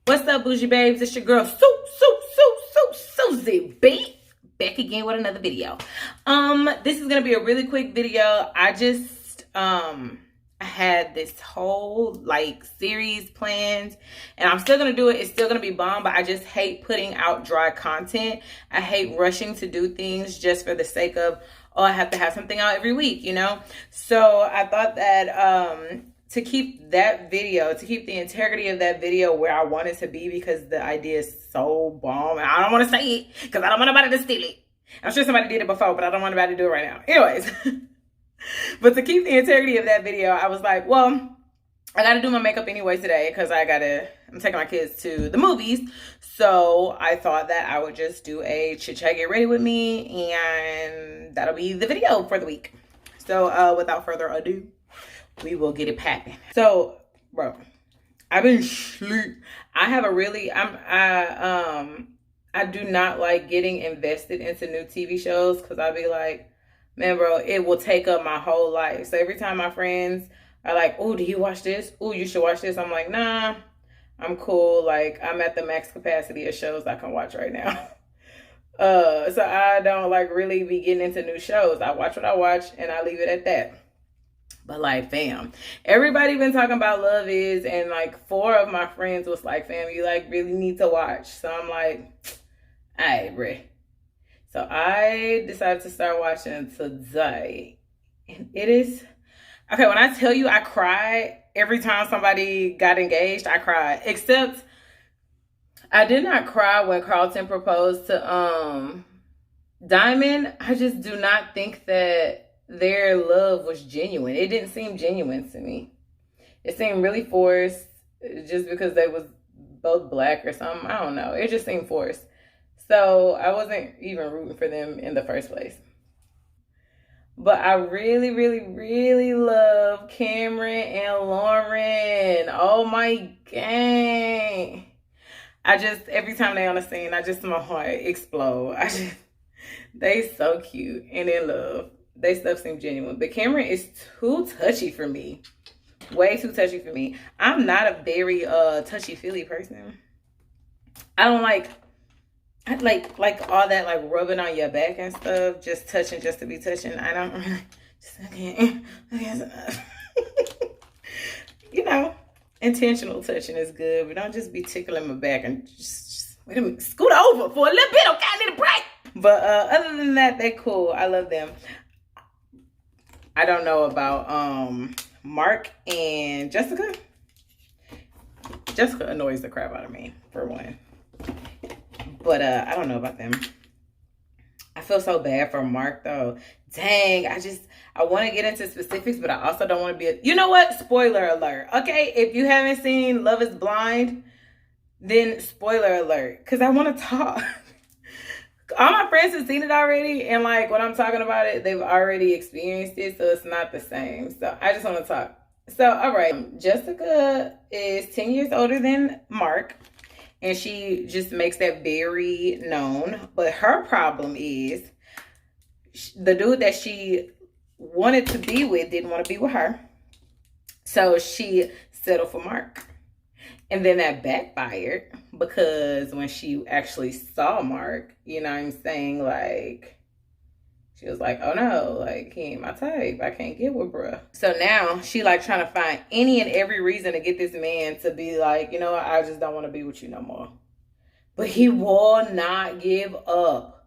What's up, Bougie babes? It's your girl, Suzie, back again with another video. This is gonna be a really quick video. I had this whole series planned, and I'm still gonna do it. It's still gonna be bomb, but I just hate putting out dry content. I hate rushing to do things just for the sake of, oh, I have to have something out every week, you know? So I thought that to keep the integrity of that video where I want it to be, because the idea is so bomb, and I don't want to say it because I don't want nobody to steal it. I'm sure somebody did it before, but I don't want anybody to do it right now. Anyways, but to keep the integrity of that video, I was like, well, I got to do my makeup anyway today because I'm taking my kids to the movies. So I thought that I would just do a chit chat, get ready with me, and that'll be the video for the week. So without further ado, we will get it popping. So, bro, I've been sleep. I do not like getting invested into new TV shows because I'll be like, man, bro, it will take up my whole life. So every time my friends are like, oh, do you watch this? Oh, you should watch this. I'm like, nah, I'm cool. Like, I'm at the max capacity of shows I can watch right now. So I don't really be getting into new shows. I watch what I watch and I leave it at that. But fam, everybody been talking about Love Is, and 4 of my friends was like, fam, you really need to watch. So I'm like, all right, bruh. So I decided to start watching today, and it is okay. When I tell you I cried every time somebody got engaged, I cried. Except I did not cry when Carlton proposed to Diamond. I just do not think that their love was genuine. It didn't seem genuine to me. It seemed really forced, just because they was both black or something. I don't know. It just seemed forced. So I wasn't even rooting for them in the first place. But I really, really, really love Cameron and Lauren. Oh my gang. Every time they on the scene, my heart explode. They so cute and in love. They stuff seem genuine. But Cameron is too touchy for me. Way too touchy for me. I'm not a very touchy-feely person. I don't like all that rubbing on your back and stuff. Just touching just to be touching. I don't really. You know, intentional touching is good, but don't just be tickling my back and just wait a minute, scoot over for a little bit, okay? I need a break. But other than that, they cool. I love them. I don't know about Mark and Jessica. Jessica annoys the crap out of me, for one. But I don't know about them. I feel so bad for Mark, though. Dang, I want to get into specifics, but I also don't want to be you know what? Spoiler alert. Okay, if you haven't seen Love is Blind, then spoiler alert. Because I want to talk. All my friends have seen it already, and when I'm talking about it, they've already experienced it, so it's not the same. So I just want to talk. So, all right, Jessica is 10 years older than Mark, and she just makes that very known. But her problem is the dude that she wanted to be with didn't want to be with her, so she settled for Mark. And then that backfired, because when she actually saw Mark, you know what I'm saying, she was like, oh no, he ain't my type. I can't get with bruh. So now she trying to find any and every reason to get this man to be you know what, I just don't want to be with you no more. But he will not give up.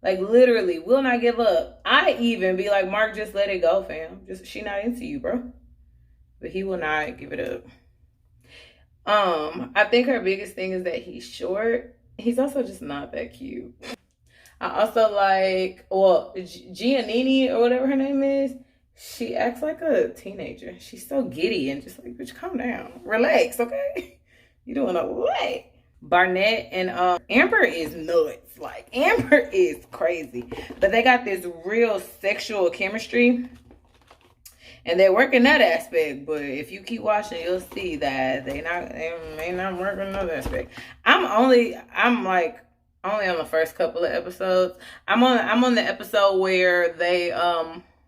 Literally will not give up. I even be like, Mark, just let it go, fam. She not into you, bro. But he will not give it up. I think her biggest thing is that he's short. He's also just not that cute. I also Giannini, or whatever her name is. She acts like a teenager. She's so giddy and just bitch, calm down. Relax, okay? You doing a lot. Barnett and Amber is nuts. Amber is crazy. But they got this real sexual chemistry. And they're working that aspect, but if you keep watching, you'll see that they may not working that aspect. I'm only on the first couple of episodes. I'm on the episode where they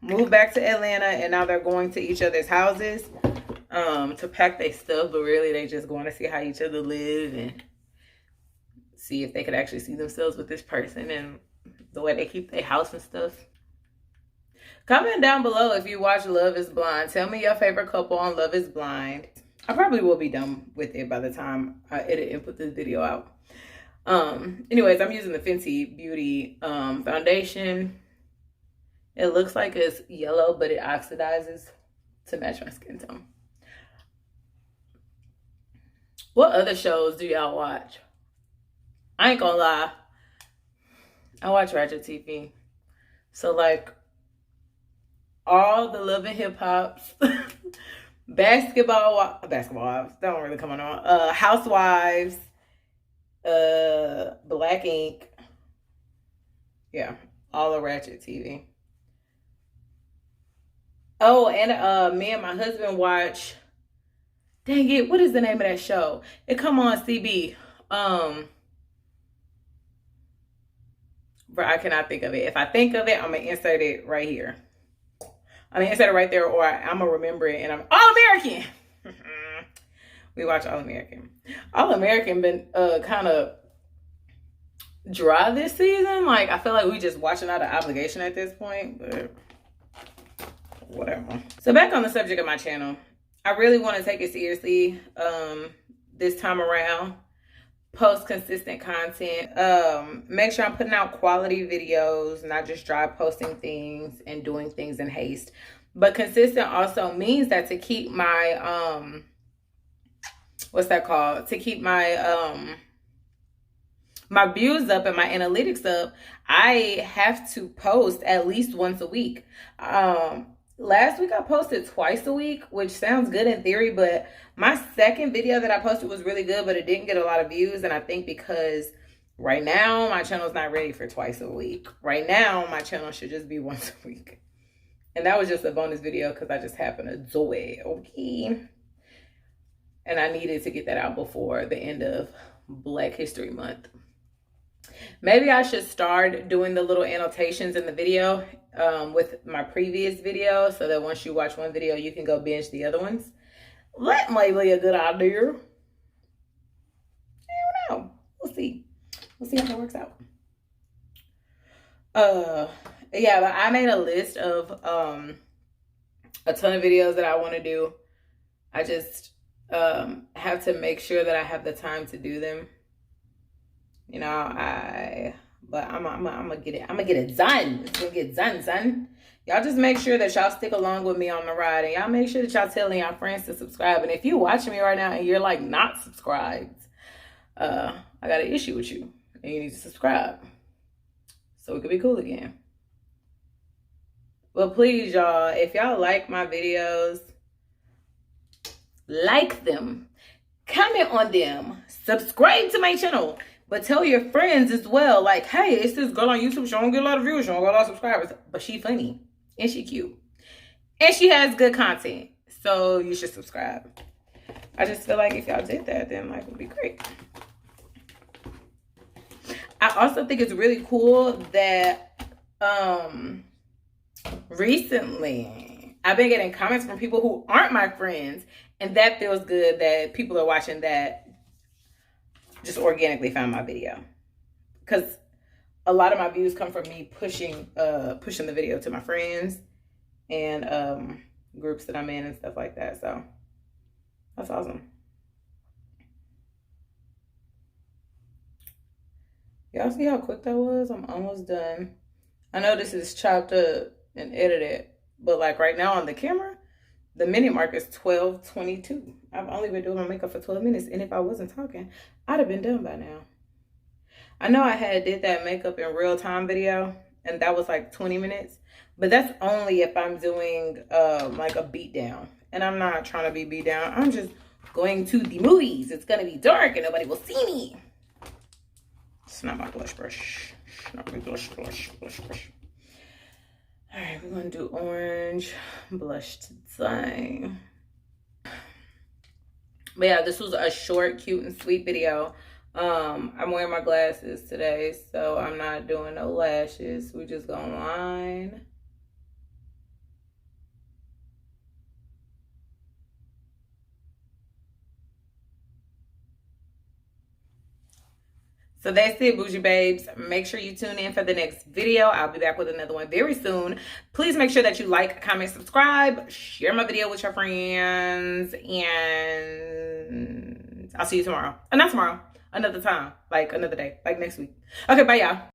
moved back to Atlanta and now they're going to each other's houses. to pack their stuff, but really they just going to see how each other live and see if they could actually see themselves with this person and the way they keep their house and stuff. Comment down below if you watch Love is Blind. Tell me your favorite couple on Love is Blind. I probably will be done with it by the time I edit and put this video out. Anyways, I'm using the Fenty Beauty foundation. It looks like it's yellow, but it oxidizes to match my skin tone. What other shows do y'all watch? I ain't gonna lie. I watch Rachet TV. So like all the Love and Hip Hops, basketball wives, don't really come on. Housewives, Black Ink. Yeah, all of Rachet TV. Oh, and me and my husband watch, dang it, what is the name of that show? It come on CB. But I cannot think of it. If I think of it, I'm gonna insert it right here. I'm gonna insert it right there, or I'm gonna remember it, and I'm All American. We watch All American. All American been kind of dry this season. Like I feel like we just watching out of obligation at this point, but whatever. So back on the subject of my channel, I really want to take it seriously this time around. Post consistent content. Make sure I'm putting out quality videos, not just dry posting things and doing things in haste. But consistent also means that to keep my what's that called? To keep my my views up and my analytics up, I have to post at least once a week. Last week I posted twice a week, which sounds good in theory, but my second video that I posted was really good, but it didn't get a lot of views. And I think because right now my channel is not ready for twice a week. Right now my channel should just be once a week. And that was just a bonus video because I just happened to do it, okay? And I needed to get that out before the end of Black History Month. Maybe I should start doing the little annotations in the video with my previous video so that once you watch one video, you can go binge the other ones. That might be a good idea. I don't know. We'll see. We'll see how that works out. Yeah, but I made a list of a ton of videos that I want to do. I just have to make sure that I have the time to do them. You know, but I'm gonna get it. I'm gonna get it done. It's gonna get done, son. Y'all just make sure that y'all stick along with me on the ride, and y'all make sure that y'all telling y'all friends to subscribe. And if you watching me right now and you're like not subscribed, I got an issue with you, and you need to subscribe so we can be cool again. But please, y'all, if y'all like my videos, like them, comment on them, subscribe to my channel. But tell your friends as well, like, hey, it's this girl on YouTube. She don't get a lot of views. She don't get a lot of subscribers. But she funny. And she cute. And she has good content. So you should subscribe. I just feel like if y'all did that, then life would be great. I also think it's really cool that recently I've been getting comments from people who aren't my friends. And that feels good that people are watching that just organically found my video, because a lot of my views come from me pushing the video to my friends and groups that I'm in and stuff like that. So that's awesome. Y'all see how quick that was? I'm almost done. I know this is chopped up and edited, but like right now on the camera, the minute mark is 12:22. I've only been doing my makeup for 12 minutes. And if I wasn't talking, I'd have been done by now. I know I had did that makeup in real time video, and that was like 20 minutes. But that's only if I'm doing like a beat down. And I'm not trying to be beat down. I'm just going to the movies. It's going to be dark and nobody will see me. It's not my blush brush. It's not my blush brush. All right, we're going to do orange blush design. But yeah, this was a short, cute, and sweet video. I'm wearing my glasses today, so I'm not doing no lashes. We just gonna line. So that's it, Bougie Babes. Make sure you tune in for the next video. I'll be back with another one very soon. Please make sure that you like, comment, subscribe, share my video with your friends, and I'll see you tomorrow. Not tomorrow, another time, like another day, like next week. Okay, bye, y'all.